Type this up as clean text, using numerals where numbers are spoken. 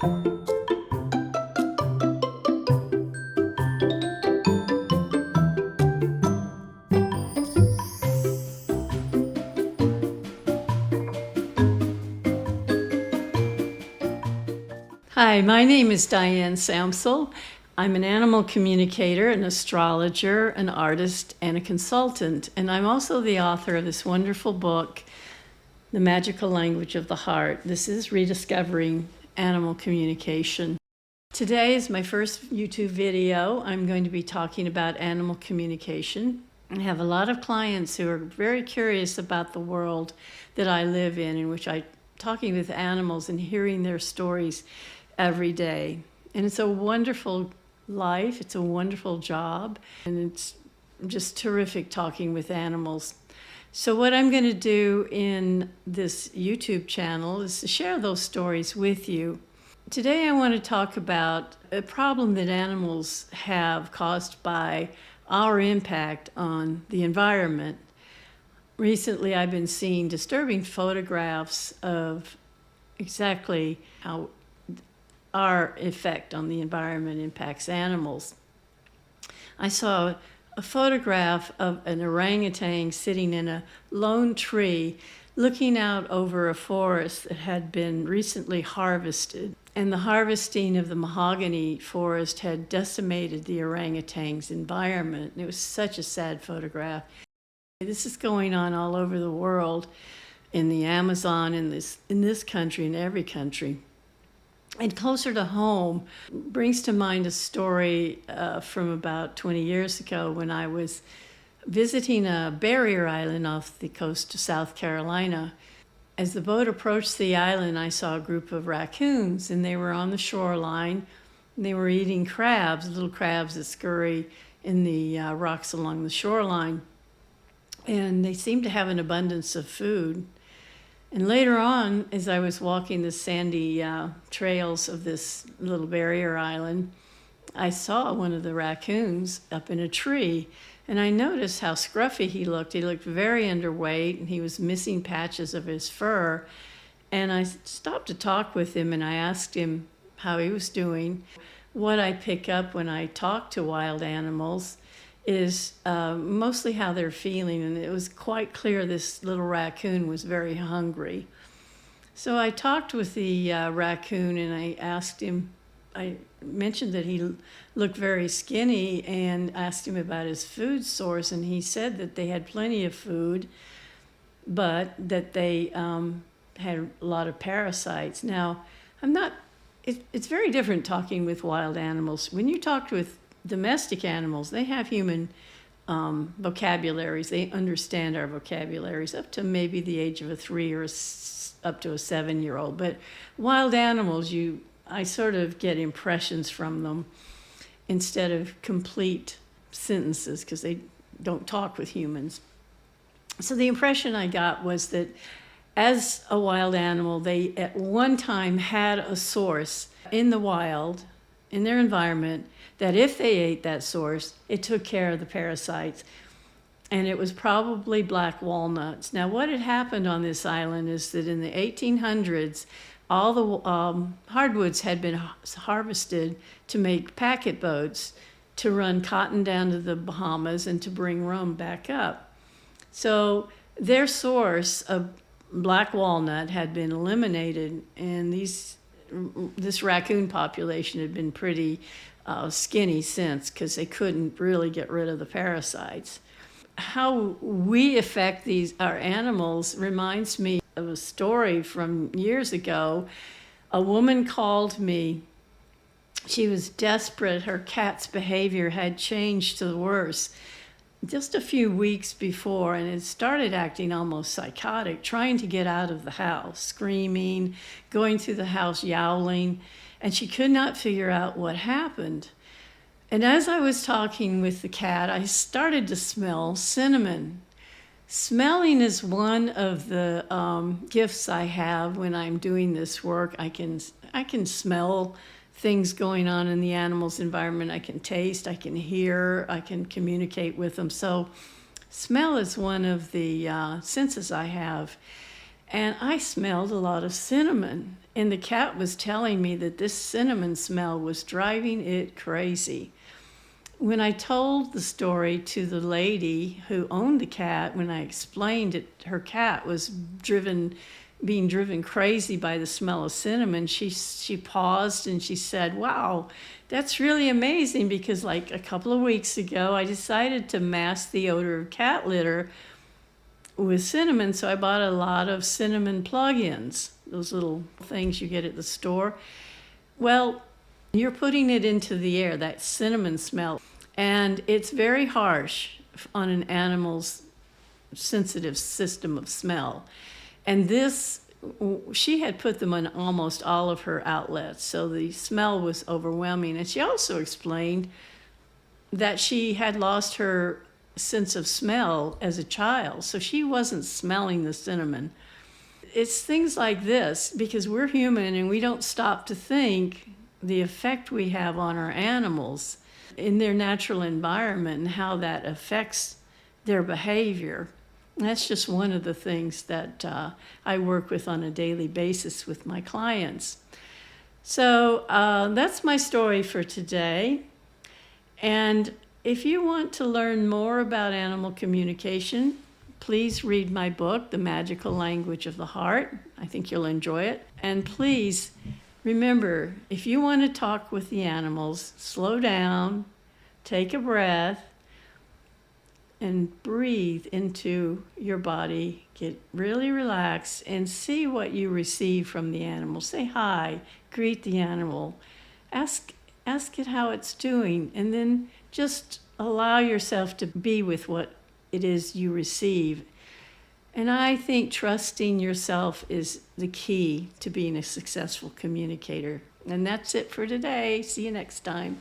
Hi, my name is Diane Samsel. I'm an animal communicator, an astrologer, an artist, and a consultant. And I'm also the author of this wonderful book, The Magical Language of the Heart. This is rediscovering animal communication. Today is my first YouTube video. I'm going to be talking about animal communication. I have a lot of clients who are very curious about the world that I live in which I'm talking with animals and hearing their stories every day. And it's a wonderful life, it's a wonderful job, and it's just terrific talking with animals. So what I'm going to do in this YouTube channel is to share those stories with you. Today I want to talk about a problem that animals have caused by our impact on the environment. Recently I've been seeing disturbing photographs of exactly how our effect on the environment impacts animals. I saw a photograph of an orangutan sitting in a lone tree looking out over a forest that had been recently harvested. And the harvesting of the mahogany forest had decimated the orangutan's environment. It was such a sad photograph. This is going on all over the world, in the Amazon, in this country, in every country. And closer to home brings to mind a story from about 20 years ago when I was visiting a barrier island off the coast of South Carolina. As the boat approached the island, I saw a group of raccoons, and they were on the shoreline. And they were eating crabs, little crabs that scurry in the rocks along the shoreline. And they seemed to have an abundance of food. And later on, as I was walking the sandy trails of this little barrier island, I saw one of the raccoons up in a tree, and I noticed how scruffy he looked. He looked very underweight, and he was missing patches of his fur. And I stopped to talk with him, and I asked him how he was doing. What I pick up when I talk to wild animals is mostly how they're feeling, and it was quite clear this little raccoon was very hungry. So I talked with the raccoon, and I asked him, I mentioned that he looked very skinny and asked him about his food source, and he said that they had plenty of food, but that they had a lot of parasites. Now, it's very different talking with wild animals. When you talk with domestic animals, they have human vocabularies. They understand our vocabularies up to maybe the age of a 3 or up to a 7-year-old. But wild animals, I sort of get impressions from them instead of complete sentences because they don't talk with humans. So the impression I got was that as a wild animal, they at one time had a source in the wild, in their environment, that if they ate that source, it took care of the parasites. And it was probably black walnuts. Now, what had happened on this island is that in the 1800s, all the hardwoods had been harvested to make packet boats to run cotton down to the Bahamas and to bring rum back up. So their source of black walnut had been eliminated, and this raccoon population had been pretty skinny since, because they couldn't really get rid of the parasites. How we affect our animals reminds me of a story from years ago. A woman called me. She was desperate. Her cat's behavior had changed to the worse just a few weeks before, and it started acting almost psychotic, trying to get out of the house, screaming, going through the house yowling, and she could not figure out what happened. And as I was talking with the cat, I started to smell cinnamon. Smelling is one of the gifts I have when I'm doing this work. I can smell things going on in the animal's environment. I can taste, I can hear, I can communicate with them. So smell is one of the senses I have. and I smelled a lot of cinnamon. And the cat was telling me that this cinnamon smell was driving it crazy. When I told the story to the lady who owned the cat, when I explained it, her cat was being driven crazy by the smell of cinnamon, she paused and she said, "Wow, that's really amazing, because like a couple of weeks ago, I decided to mask the odor of cat litter with cinnamon, so I bought a lot of cinnamon plug-ins, those little things you get at the store. Well, you're putting it into the air, that cinnamon smell, and it's very harsh on an animal's sensitive system of smell. And she had put them on almost all of her outlets, so the smell was overwhelming. And she also explained that she had lost her sense of smell as a child, so she wasn't smelling the cinnamon. It's things like this, because we're human and we don't stop to think the effect we have on our animals in their natural environment and how that affects their behavior. And that's just one of the things that I work with on a daily basis with my clients. So that's my story for today. And if you want to learn more about animal communication, please read my book, The Magical Language of the Heart. I think you'll enjoy it. And please remember, if you want to talk with the animals, slow down, take a breath, and breathe into your body. Get really relaxed and see what you receive from the animal. Say hi, greet the animal, ask it how it's doing, and then just allow yourself to be with what it is you receive. And I think trusting yourself is the key to being a successful communicator. And that's it for today. See you next time.